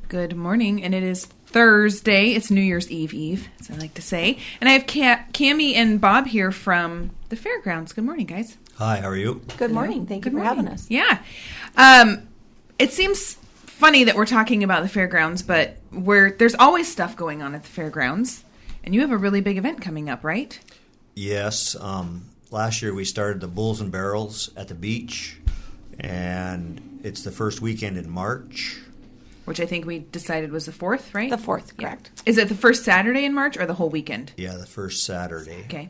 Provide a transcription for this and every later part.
Good morning, and it is Thursday. It's New Year's Eve, as I like to say. And I have Camy and Bob here from the fairgrounds. Good morning, guys. Hi, how are you? Good morning. Thank you for having us. Yeah. It seems funny that we're talking about the fairgrounds, but there's always stuff going on at the fairgrounds. And you have a really big event coming up, right? Yes. Last year we started the Bulls and Barrels at the beach, and it's the first weekend in March. Which I think we decided was the 4th, right? The 4th, correct. Yeah. Is it the first Saturday in March or the whole weekend? Yeah, the first Saturday. Okay.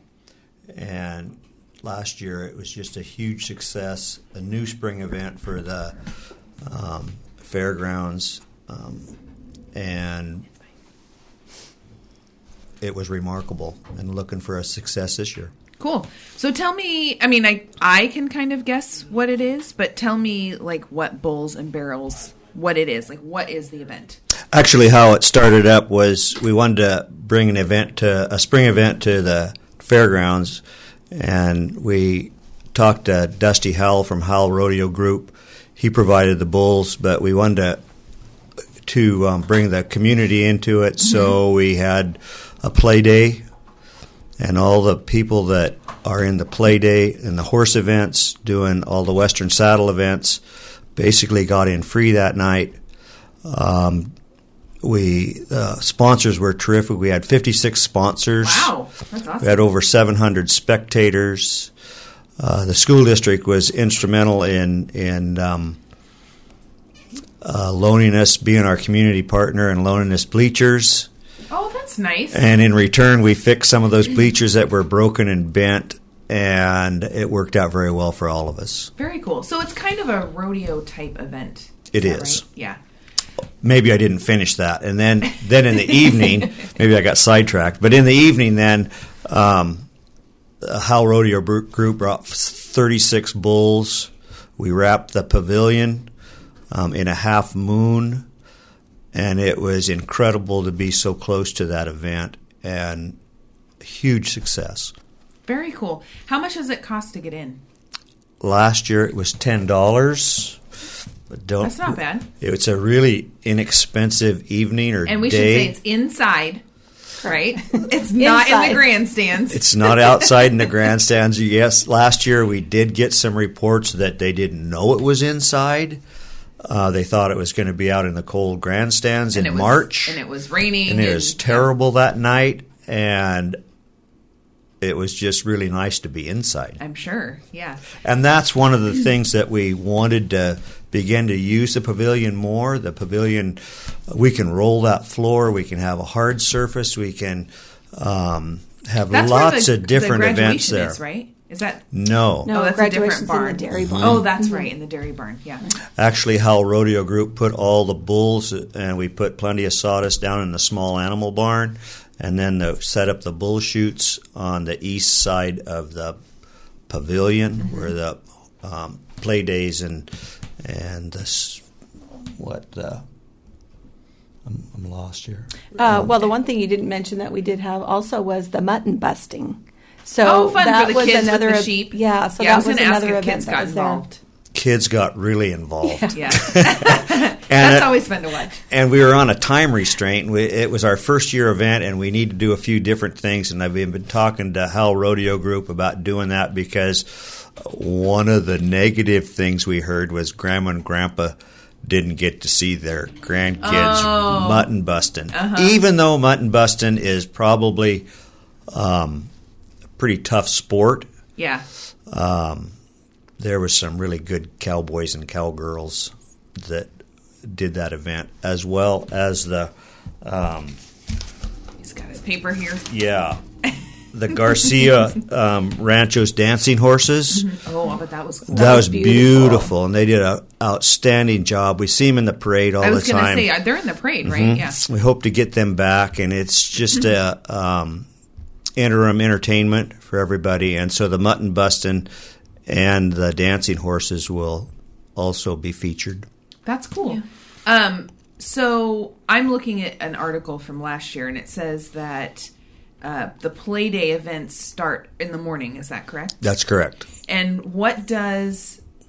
And last year it was just a huge success, a new spring event for the fairgrounds, and it was remarkable, and looking for a success this year. Cool. So tell me, I mean, I can kind of guess what it is, but tell me, like, what Bulls and Barrels, what it is. Like, what is the event? Actually, how it started up was we wanted to bring a spring event to the fairgrounds, and we talked to Dusty Howell from Howell Rodeo Group. He provided the bulls, but we wanted to bring the community into it, so we had a play day, and all the people that are in the play day and the horse events, doing all the Western saddle events, basically got in free that night. Sponsors were terrific. We had 56 sponsors. Wow, that's awesome. We had over 700 spectators. The school district was instrumental in loaning us, being our community partner, and loaning us bleachers. Oh, that's nice. And in return, we fixed some of those bleachers that were broken and bent, and it worked out very well for all of us. Very cool. So it's kind of a rodeo-type event. It is. Right? Yeah. Maybe I didn't finish that. And then in the evening, maybe I got sidetracked, but in the evening then, the Howell Rodeo Group brought 36 bulls. We wrapped the pavilion in a half moon, and it was incredible to be so close to that event, and huge success. Very cool. How much does it cost to get in? Last year it was $10. But that's not bad. It's a really inexpensive evening or day. And we should say it's inside, right? It's not in the grandstands. It's not outside in the grandstands. Yes, last year we did get some reports that they didn't know it was inside. They thought it was going to be out in the cold grandstands in March. And it was raining. And it was terrible that night. And it was just really nice to be inside. I'm sure, yeah. And that's one of the things that we wanted to begin to use the pavilion more. The pavilion, we can roll that floor. We can have a hard surface. We can have lots of different events there. Is, right? Is that? No. No, that's a different barn. In the dairy barn. Oh, that's right, in the dairy barn, yeah. Actually, Howell Rodeo Group put all the bulls, and we put plenty of sawdust down in the small animal barn, and then set up the bull chutes on the east side of the pavilion, where the play days and this, I'm lost here. Well, the one thing you didn't mention that we did have also was the mutton busting. So fun that for the was kids another, with the sheep. Yeah, so that was another event kids that got was there. involved. Kids got really involved. Yeah. That's always fun to watch. And we were on a time restraint. It was our first year event, and we need to do a few different things. And I've been talking to Howell Rodeo Group about doing that, because one of the negative things we heard was Grandma and Grandpa didn't get to see their grandkids mutton busting. Even though mutton busting is probably a pretty tough sport. Yeah. There was some really good cowboys and cowgirls that did that event, as well as the he's got his paper here. Yeah. The Garcia Rancho's dancing horses. Oh, but that was cool. That was beautiful, and they did an outstanding job. We see them in the parade all the time. I was going to say, they're in the parade, right? Yeah. We hope to get them back, and it's just a interim entertainment for everybody. And so the mutton busting and the dancing horses will also be featured. That's cool. Yeah. So I'm looking at an article from last year, and it says that the play day events start in the morning. Is that correct? That's correct. And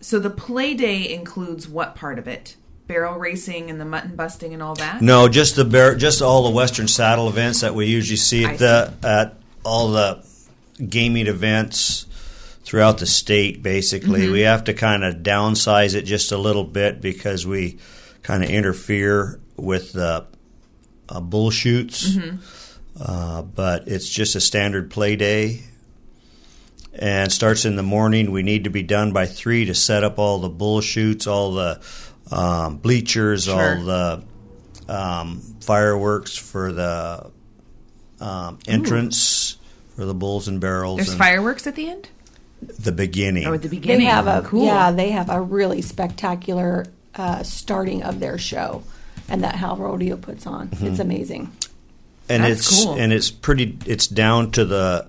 so the play day includes what part of it? barrel racing and the mutton busting and all that? No, just all the Western saddle events that we usually see at all the gaming events throughout the state. Basically, we have to kind of downsize it just a little bit because we kind of interfere with the bull shoots. But it's just a standard play day. And starts in the morning. We need to be done by 3 to set up all the bull chutes, all the bleachers, all the fireworks for the entrance for the bulls and barrels. There's fireworks at the end? The beginning. Oh, at the beginning. They have a really spectacular starting of their show, and that Hal Rodeo puts on. It's amazing. And That's cool. And it's down to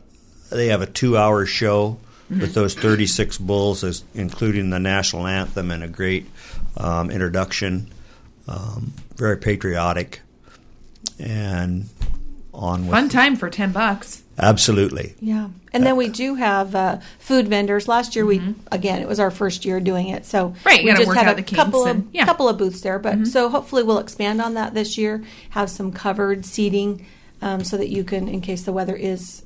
they have a 2-hour show with those 36 bulls, including the national anthem and a great introduction. Very patriotic, and on with fun time for $10. Absolutely. Yeah. And then we do have food vendors. Last year, it was our first year doing it. So right, we just had a couple couple of booths there. But so hopefully we'll expand on that this year, have some covered seating so that you can, in case the weather is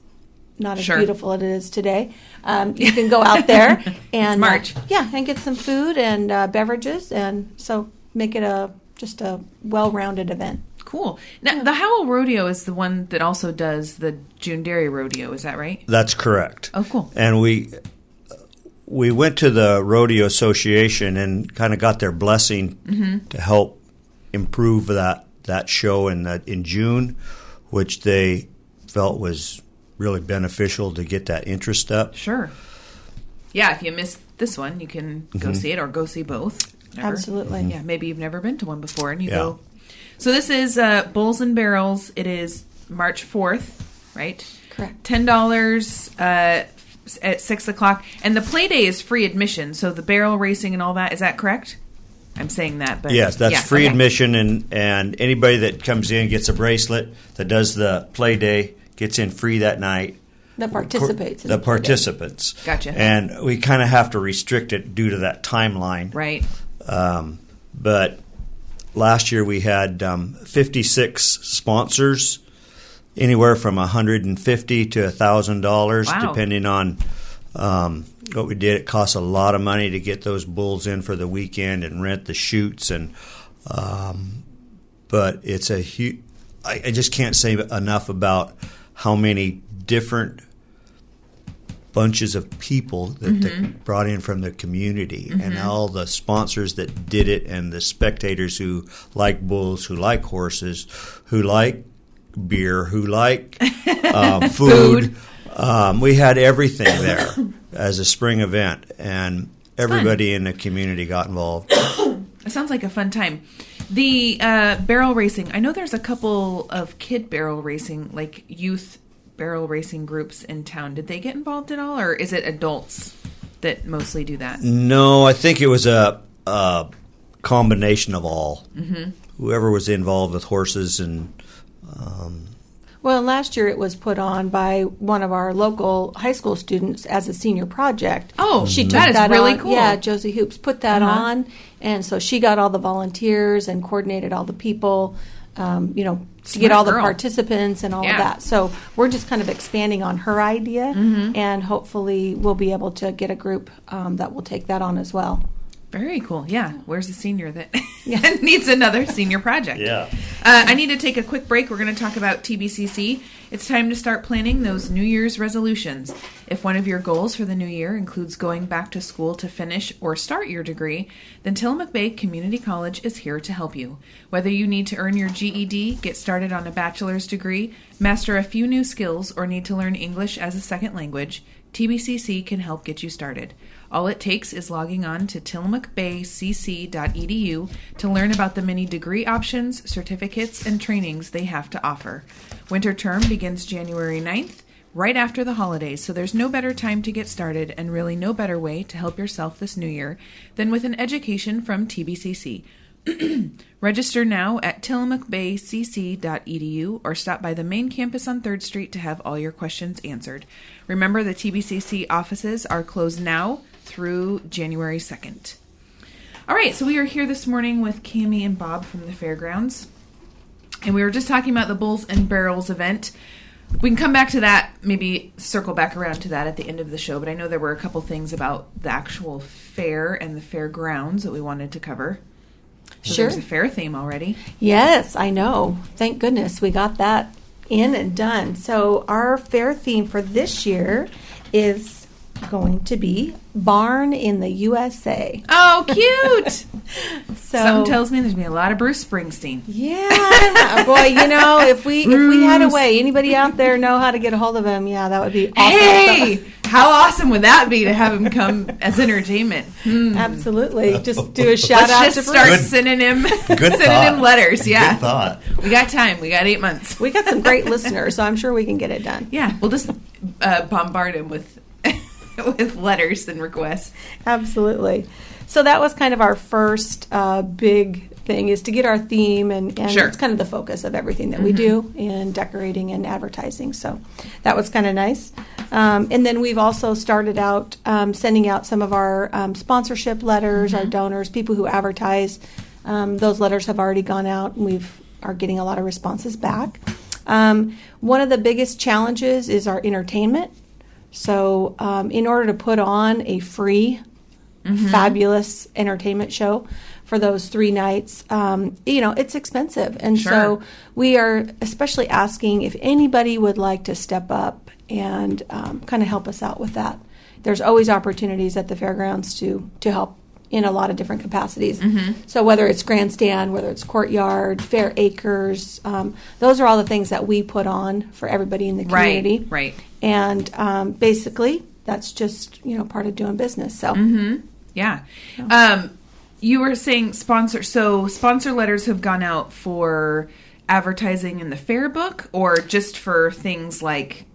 not as beautiful as it is today, you can go out there and March. And get some food and beverages. And so make it just a well-rounded event. Cool. Now, the Howell Rodeo is the one that also does the June Dairy Rodeo. Is that right? That's correct. Oh, cool. And we went to the Rodeo Association and kind of got their blessing to help improve that show in June, which they felt was really beneficial to get that interest up. Sure. Yeah, if you missed this one, you can go see it or go see both. Absolutely. Yeah, maybe you've never been to one before and you go. So this is Bulls and Barrels. It is March 4th, right? Correct. $10 at 6 o'clock. And the play day is free admission. So the barrel racing and all that, is that correct? I'm saying that, but yes, that's free admission, and anybody that comes in gets a bracelet that does the play day, gets in free that night. That participates. The participants. Gotcha. And we kind of have to restrict it due to that timeline. Right. But last year we had 56 sponsors, anywhere from $150 to $1,000, depending on what we did. It costs a lot of money to get those bulls in for the weekend and rent the chutes, but it's a huge. I just can't say enough about how many different bunches of people that they brought in from the community, and all the sponsors that did it, and the spectators who like bulls, who like horses, who like beer, who like food. We had everything there as a spring event, and everybody in the community got involved. It sounds like a fun time. The barrel racing, I know there's a couple of kid barrel racing, like youth barrel racing groups in town. Did they get involved at all, or is it adults that mostly do that? No, I think it was a combination of all. Whoever was involved with horses and... Well, last year it was put on by one of our local high school students as a senior project. Oh, she took that is really on. cool. Yeah, Josie Hoops put that on, and so she got all the volunteers and coordinated all the people, to get all the participants and all of that. So we're just kind of expanding on her idea, and hopefully we'll be able to get a group that will take that on as well. Very cool. Yeah. Where's the senior that needs another senior project? Yeah. I need to take a quick break. We're going to talk about TBCC. It's time to start planning those New Year's resolutions. If one of your goals for the new year includes going back to school to finish or start your degree, then Tillamook Bay Community College is here to help you. Whether you need to earn your GED, get started on a bachelor's degree, master a few new skills, or need to learn English as a second language, TBCC can help get you started. All it takes is logging on to tillamookbaycc.edu to learn about the many degree options, certificates, and trainings they have to offer. Winter term begins January 9th, right after the holidays, so there's no better time to get started and really no better way to help yourself this new year than with an education from TBCC. Register now at tillamookbaycc.edu or stop by the main campus on 3rd Street to have all your questions answered. Remember, the TBCC offices are closed now through January 2nd. All right, so we are here this morning with Camy and Bob from the fairgrounds, and we were just talking about the Bulls and Barrels event. We can come back to that, maybe circle back around to that at the end of the show, but I know there were a couple things about the actual fair and the fairgrounds that we wanted to cover. So Sure. There's a fair theme already. Yes, I know. Thank goodness we got that in and done. So our fair theme for this year is going to be Barn in the USA. Oh, cute! So Something tells me there's going to be a lot of Bruce Springsteen. yeah, boy, if we had a way, anybody out there know how to get a hold of him? Yeah, that would be awesome. Hey, how awesome would that be to have him come as entertainment? Absolutely, just do a shout out Let's to just start Bruce. sending him, Good sending thought. him letters. Yeah, Good thought. We got time. We got 8 months. We got some great listeners, so I'm sure we can get it done. Yeah, we'll just bombard him with with letters and requests. Absolutely. So that was kind of our first big thing, is to get our theme, and Sure. it's kind of the focus of everything that we do in decorating and advertising. So that was kind of nice. And then we've also started out sending out some of our sponsorship letters, our donors, people who advertise. Those letters have already gone out, and we are getting a lot of responses back. One of the biggest challenges is our entertainment. So in order to put on a free, fabulous entertainment show for those 3 nights, it's expensive. And so we are especially asking if anybody would like to step up and kind of help us out with that. There's always opportunities at the fairgrounds to help in a lot of different capacities. So whether it's grandstand, whether it's courtyard, fair acres, those are all the things that we put on for everybody in the community. Right. And basically, that's just part of doing business. So Yeah. You were saying sponsor letters have gone out for advertising in the fair book, or just for things like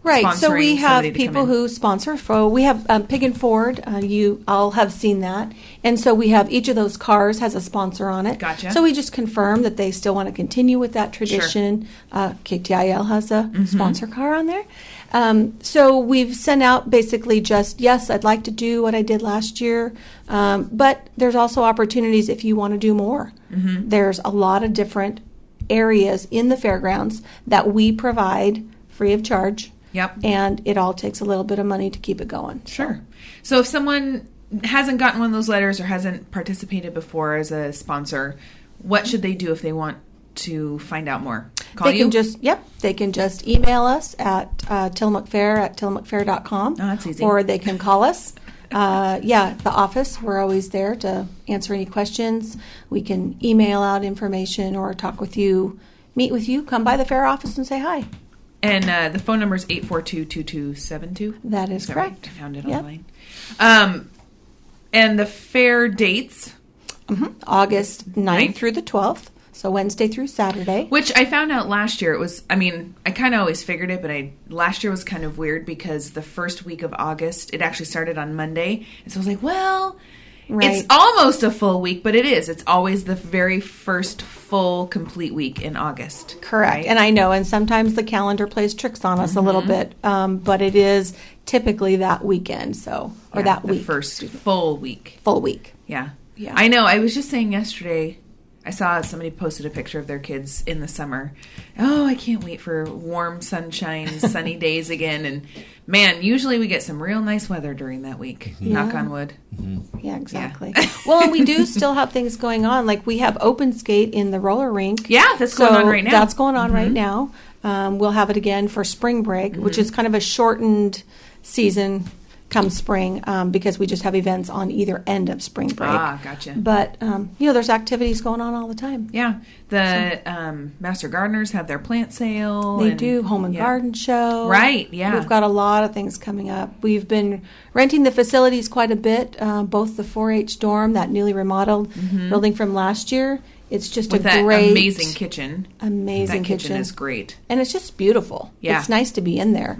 right. So we sponsoring have somebody to come people in? who sponsor. We have Pig and Ford. You all have seen that, and so we have each of those cars has a sponsor on it. Gotcha. So we just confirm that they still want to continue with that tradition. KTIL has a sponsor car on there. So we've sent out basically just, yes, I'd like to do what I did last year, but there's also opportunities if you want to do more. There's a lot of different areas in the fairgrounds that we provide free of charge. Yep. And it all takes a little bit of money to keep it going. Sure. So if someone hasn't gotten one of those letters or hasn't participated before as a sponsor, what should they do if they want to find out more? Call you? They can just email us at tillamookfair@tillamookfair.com. Oh, that's easy. Or they can call us. The office, we're always there to answer any questions. We can email out information or talk with you, meet with you, come by the fair office and say hi. And the phone number is 842-2272. That is correct. Right? I found it online. And the fair dates? August 9th through the 12th. So Wednesday through Saturday. Which I found out last year. I kind of always figured it, but last year was kind of weird because the first week of August, it actually started on Monday. And so I was like, well, it's almost a full week, but it is. It's always the very first full, complete week in August. Correct. Right? And I know, and sometimes the calendar plays tricks on us a little bit, but it is typically that weekend, that week. The first full week. Full week. Yeah. Yeah. I know. I was just saying yesterday, I saw somebody posted a picture of their kids in the summer. Oh, I can't wait for warm sunshine, sunny days again. And man, usually we get some real nice weather during that week. Knock on wood. Yeah, exactly. Well, and we do still have things going on. Like we have open skate in the roller rink. Yeah, that's going on right now. That's going on right now. We'll have it again for spring break, which is kind of a shortened season come spring, because we just have events on either end of spring break. Ah, gotcha. But, there's activities going on all the time. Yeah. The Master Gardeners have their plant sale. They do. Home and Garden Show. Right, yeah. We've got a lot of things coming up. We've been renting the facilities quite a bit, both the 4-H dorm, that newly remodeled building from last year. It's just with a great, amazing kitchen. Amazing that kitchen is great, and it's just beautiful. Yeah, it's nice to be in there.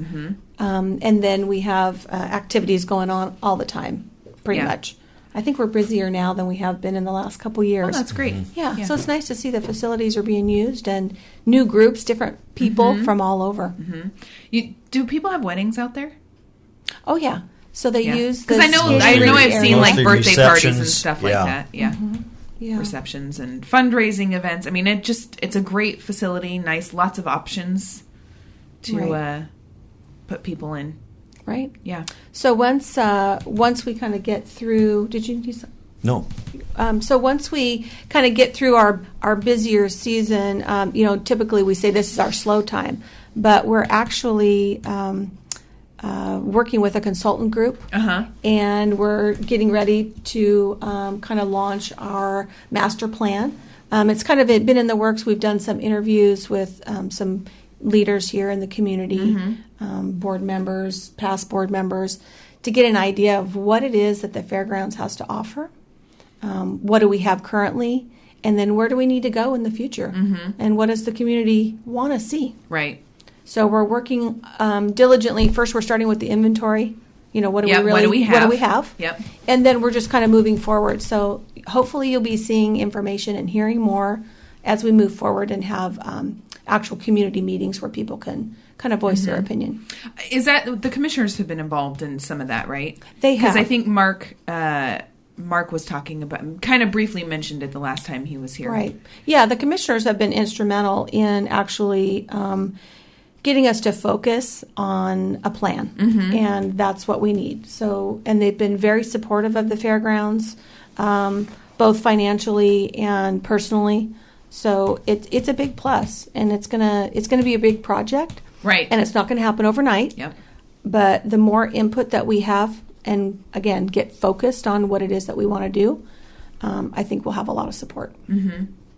And then we have activities going on all the time, pretty much. I think we're busier now than we have been in the last couple years. Oh, that's great. Yeah, so it's nice to see the facilities are being used and new groups, different people from all over. Do people have weddings out there? Oh yeah. So they use because I know I've seen like birthday parties and stuff like that. Yeah. Mm-hmm. Yeah. Receptions and fundraising events. I mean, it's a great facility. Nice, lots of options to put people in. Right. Yeah. So once we kind of get through, did you do something? No. So once we kind of get through our busier season, typically we say this is our slow time, but we're actually working with a consultant group, and we're getting ready to kind of launch our master plan. It's kind of been in the works. We've done some interviews with some leaders here in the community, board members, past board members, to get an idea of what it is that the fairgrounds has to offer. What do we have currently, and then where do we need to go in the future, and what does the community want to see? Right. So we're working diligently. First, we're starting with the inventory. What do we have? Yep. And then we're just kind of moving forward. So hopefully you'll be seeing information and hearing more as we move forward and have actual community meetings where people can kind of voice their opinion. Is that the commissioners have been involved in some of that, right? They have. Because I think Mark was talking about, kind of briefly mentioned it the last time he was here. Right. Yeah, the commissioners have been instrumental in actually getting us to focus on a plan, and that's what we need. So, and they've been very supportive of the fairgrounds, both financially and personally. So it's a big plus, and it's gonna be a big project, right? And it's not going to happen overnight. Yep. But the more input that we have, and again, get focused on what it is that we want to do, I think we'll have a lot of support.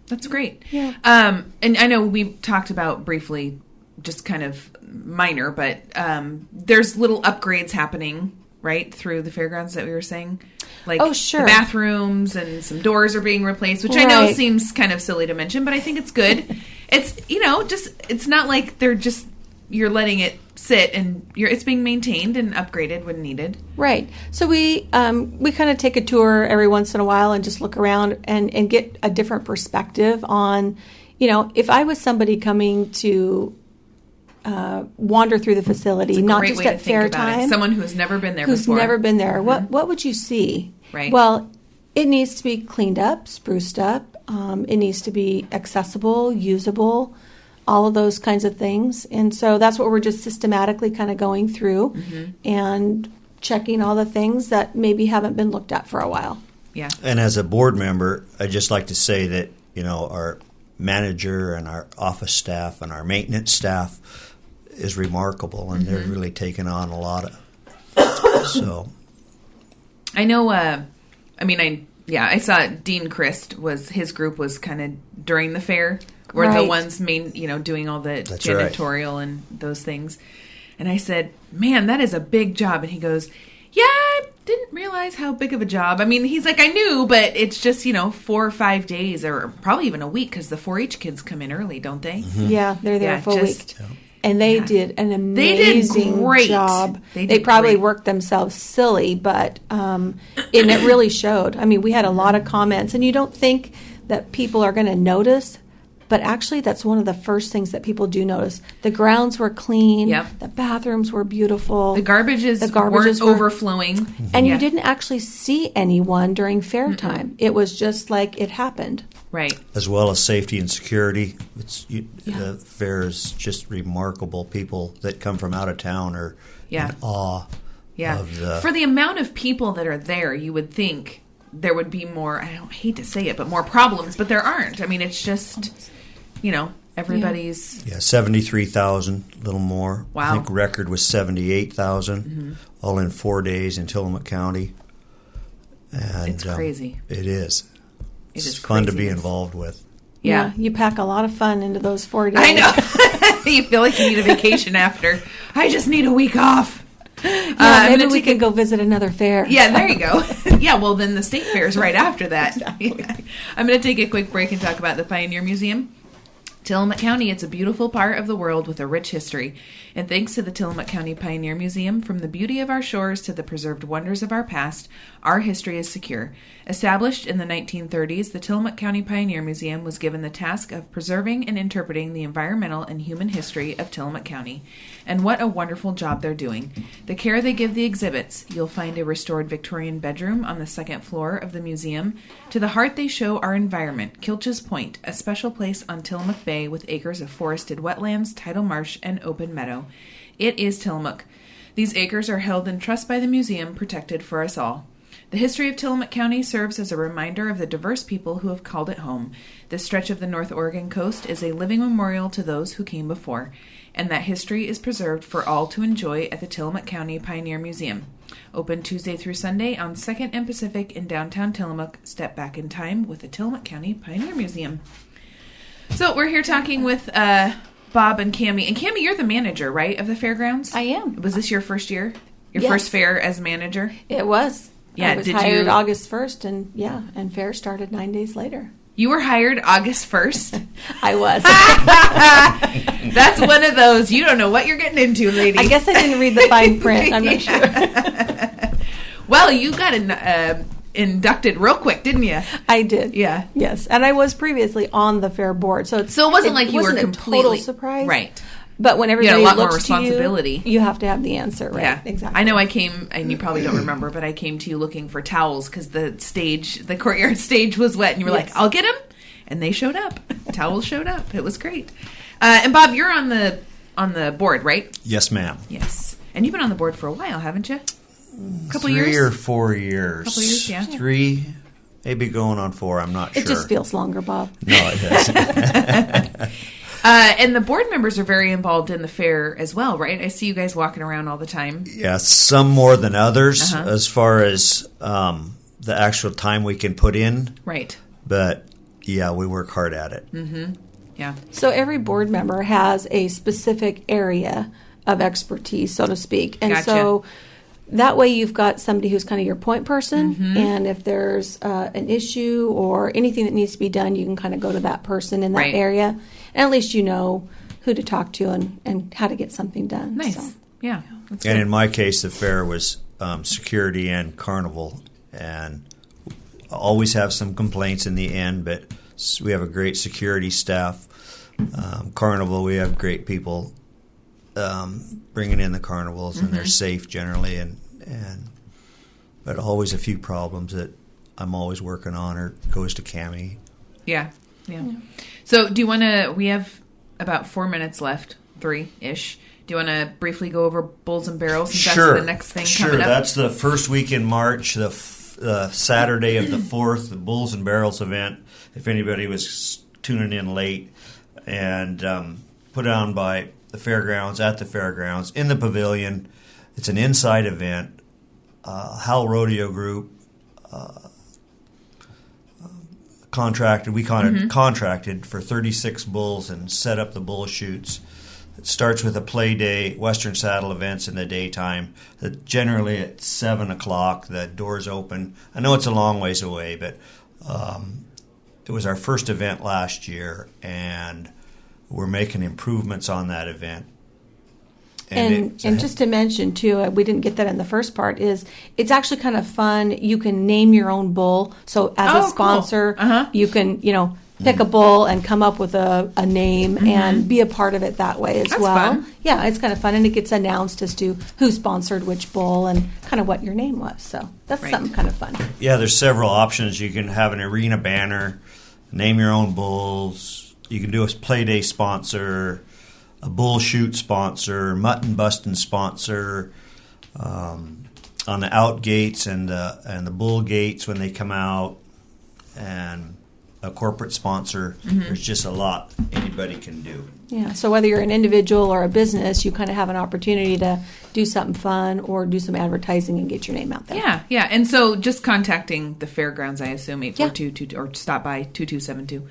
That's great. Yeah. And I know we talked about briefly, just kind of minor, but there's little upgrades happening, right, through the fairgrounds that we were saying? Like the bathrooms and some doors are being replaced, which I know seems kind of silly to mention, but I think it's good. It's, it's not like you're letting it sit, and it's being maintained and upgraded when needed. Right. So we kind of take a tour every once in a while and just look around and get a different perspective on, if I was somebody coming to wander through the facility, not just at fair time. Someone who's never been there before. Who's never been there. What would you see? Right. Well, it needs to be cleaned up, spruced up. It needs to be accessible, usable, all of those kinds of things. And so that's what we're just systematically kind of going through and checking all the things that maybe haven't been looked at for a while. Yeah. And as a board member, I'd just like to say that, our manager and our office staff and our maintenance staff is remarkable, and they're really taking on a lot of. So, I know. I saw Dean Christ his group was kind of during the fair, were the ones doing all the janitorial and those things. And I said, "Man, that is a big job." And he goes, "Yeah, I didn't realize how big of a job." I mean, he's like, "I knew, but it's just 4 or 5 days, or probably even a week, because the 4-H kids come in early, don't they?" Yeah, they're there a full week. Yeah. And they did an amazing job. They probably worked themselves silly, but and it really showed. I mean, we had a lot of comments, and you don't think that people are going to notice, but actually that's one of the first things that people do notice. The grounds were clean. Yep. The bathrooms were beautiful. The garbages weren't overflowing. And you didn't actually see anyone during fair time. It was just like it happened. Right. As well as safety and security. The fair is just remarkable. People that come from out of town are in awe of the... For the amount of people that are there, you would think there would be more, I don't hate to say it, but more problems, but there aren't. I mean, it's just, everybody's... Yeah, 73,000, a little more. Wow. I think record was 78,000, all in 4 days in Tillamook County. And it's crazy. It is. It's fun to be involved with. Yeah, you pack a lot of fun into those 4 days. I know. You feel like you need a vacation after. I just need a week off. Maybe we can go visit another fair. Yeah, there you go. Yeah, well, then the state fair is right after that. Exactly. I'm going to take a quick break and talk about the Pioneer Museum. Tillamook County, it's a beautiful part of the world with a rich history. And thanks to the Tillamook County Pioneer Museum, from the beauty of our shores to the preserved wonders of our past, our history is secure. Established in the 1930s, the Tillamook County Pioneer Museum was given the task of preserving and interpreting the environmental and human history of Tillamook County. And what a wonderful job they're doing. The care they give the exhibits, you'll find a restored Victorian bedroom on the second floor of the museum. To the heart they show our environment, Kilch's Point, a special place on Tillamook Bay with acres of forested wetlands, tidal marsh, and open meadow. It is Tillamook. These acres are held in trust by the museum, protected for us all. The history of Tillamook County serves as a reminder of the diverse people who have called it home. This stretch of the North Oregon coast is a living memorial to those who came before, and that history is preserved for all to enjoy at the Tillamook County Pioneer Museum. Open Tuesday through Sunday on 2nd and Pacific in downtown Tillamook. Step back in time with the Tillamook County Pioneer Museum. So we're here talking with Bob and Camy. And Camy, you're the manager, right, of the fairgrounds? I am. Was this your first year? Your Yes. first fair as manager? It was. Yeah, I was hired August 1st, and fair started 9 days later. You were hired August 1st? I was. That's one of those, you don't know what you're getting into, lady. I guess I didn't read the fine print. I'm not sure. Well, you got inducted real quick, didn't you? I did. Yeah. Yes. And I was previously on the fair board. So it wasn't like you were completely... a total surprise. Right. But when everybody you had a lot more looks responsibility. to you, you have to have the answer, right? Yeah, exactly. I know I came, and you probably don't remember, but I came to you looking for towels because the courtyard stage was wet, and you were like, I'll get them. And they showed up. Towels showed up. It was great. And Bob, you're on the board, right? Yes, ma'am. Yes. And you've been on the board for a while, haven't you? A couple 3 years? 3 or 4 years. Couple years, yeah. 3, maybe going on 4. I'm not sure. It just feels longer, Bob. No, it doesn't. And the board members are very involved in the fair as well, right? I see you guys walking around all the time. Yeah, some more than others as far as the actual time we can put in. Right. But, yeah, we work hard at it. Mm-hmm. Yeah. So every board member has a specific area of expertise, so to speak. And Gotcha. so that way you've got somebody who's kind of your point person, and if there's an issue or anything that needs to be done, you can kind of go to that person in that Right. area. And at least you know who to talk to and how to get something done. Nice. So. Yeah. That's And good. in my case, the fair was security and carnival, and always have some complaints in the end, but we have a great security staff. Carnival, we have great people bringing in the carnivals, and they're safe generally, but always a few problems that I'm always working on, or goes to Camy. Yeah. So do you want to, we have about 4 minutes left, 3-ish. Do you want to briefly go over Bulls and Barrels? Since Sure. That's the next thing coming up. That's the first week in March, the Saturday of the 4th, the Bulls and Barrels event, if anybody was tuning in late, and put on by the fairgrounds, at the fairgrounds, in the pavilion. It's an inside event. Hal Rodeo Group contracted for 36 bulls and set up the bull chutes. It starts with a play day, Western Saddle events in the daytime. Generally at 7 o'clock, the doors open. I know it's a long ways away, but it was our first event last year, and we're making improvements on that event. And just to mention, too, we didn't get that in the first part, is it's actually kind of fun. You can name your own bull. So as a sponsor, cool. You can, pick a bull and come up with a name and be a part of it that way as well. Fun. Yeah, it's kind of fun. And it gets announced as to who sponsored which bull and kind of what your name was. So that's something kind of fun. Yeah, there's several options. You can have an arena banner, name your own bulls. You can do a play day sponsor, a bull shoot sponsor, mutton busting sponsor, on the out gates and the bull gates when they come out, and a corporate sponsor. There's just a lot anybody can do. Yeah, so whether you're an individual or a business, you kind of have an opportunity to do something fun or do some advertising and get your name out there. Yeah. And so just contacting the fairgrounds, I assume, 842 or stop by 2272.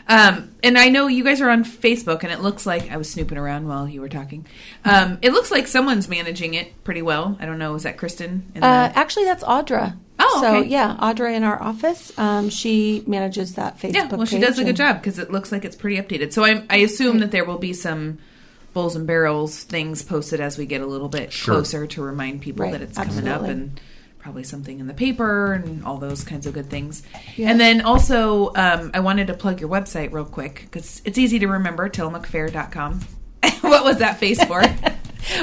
And I know you guys are on Facebook, and it looks like, I was snooping around while you were talking. It looks like someone's managing it pretty well. I don't know, is that Kristen? Actually, that's Audra. Oh, Oh, So, okay. yeah, Audrey in our office, she manages that Facebook page. Yeah, well, she does a good job because it looks like it's pretty updated. So I assume that there will be some Bulls and Barrels things posted as we get a little bit closer to remind people that it's coming up, and probably something in the paper and all those kinds of good things. Yeah. And then also, I wanted to plug your website real quick because it's easy to remember, tillamookfair.com. What was that face for?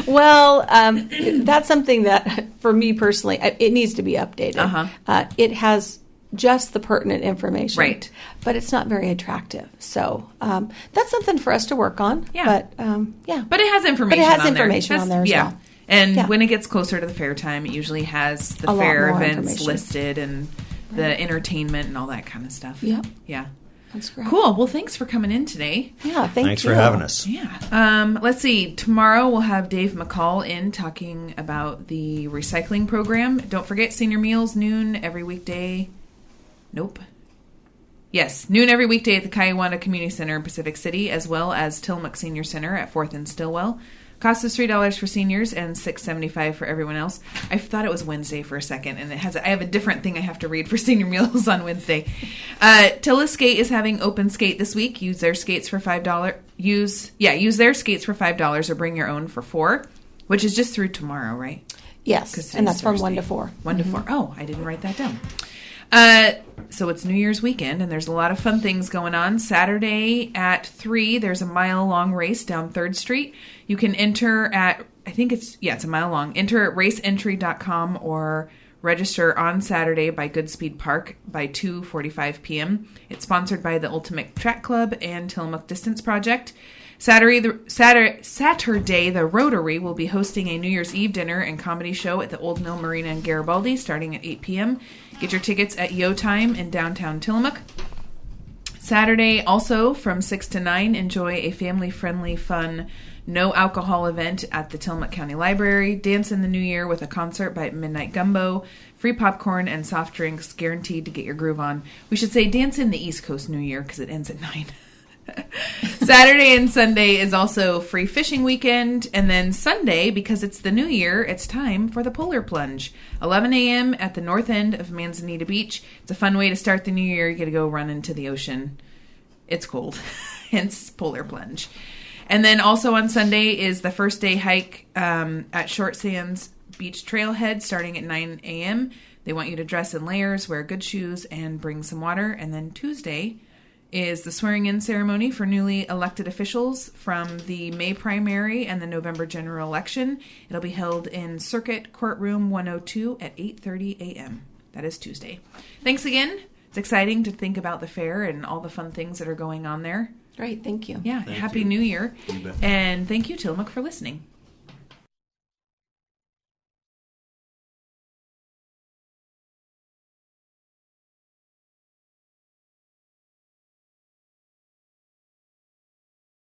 Well, that's something that, for me personally, it needs to be updated. Uh-huh. It has just the pertinent information. Right. But it's not very attractive. So that's something for us to work on. Yeah. But, But it has information on there as well. And when it gets closer to the fair time, it usually has the fair events listed and the entertainment and all that kind of stuff. Yep. Yeah. That's great. Cool. Well, thanks for coming in today. Yeah, thanks for having us. Yeah. Let's see. Tomorrow we'll have Dave McCall in talking about the recycling program. Don't forget senior meals, noon every weekday. Nope. Yes, noon every weekday at the Kaiwana Community Center in Pacific City, as well as Tillamook Senior Center at 4th and Stillwell. Cost is $3 for seniors and $6.75 for everyone else. I thought it was Wednesday for a second, and I have a different thing I have to read for senior meals on Wednesday. Tilla Skate is having open skate this week. Use their skates for $5. Use their skates for $5 or bring your own for $4, which is just through tomorrow, right? Yes, and that's Thursday. From 1 to 4. 1 to 4. Oh, I didn't write that down. So it's New Year's weekend, and there's a lot of fun things going on. Saturday at 3, there's a mile-long race down 3rd Street. You can enter at, it's a mile long. Enter at raceentry.com or register on Saturday by Goodspeed Park by 2:45 p.m. It's sponsored by the Ultimate Track Club and Tillamook Distance Project. Saturday, the Rotary will be hosting a New Year's Eve dinner and comedy show at the Old Mill Marina in Garibaldi starting at 8 p.m. Get your tickets at Yo Time in downtown Tillamook. Saturday, also from 6 to 9, enjoy a family-friendly, fun, no-alcohol event at the Tillamook County Library. Dance in the New Year with a concert by Midnight Gumbo. Free popcorn and soft drinks guaranteed to get your groove on. We should say dance in the East Coast New Year because it ends at 9. Saturday and Sunday is also free fishing weekend. And then Sunday, because it's the new year, it's time for the Polar Plunge. 11 a.m. at the north end of Manzanita Beach. It's a fun way to start the new year. You get to go run into the ocean. It's cold. Hence Polar Plunge. And then also on Sunday is the first day hike at Short Sands Beach Trailhead starting at 9 a.m. They want you to dress in layers, wear good shoes, and bring some water. And then Tuesday is the swearing-in ceremony for newly elected officials from the May primary and the November general election. It'll be held in Circuit Courtroom 102 at 8:30 a.m. That is Tuesday. Thanks again. It's exciting to think about the fair and all the fun things that are going on there. Great, thank you. Yeah, Happy New Year. And thank you, Tillamook, for listening.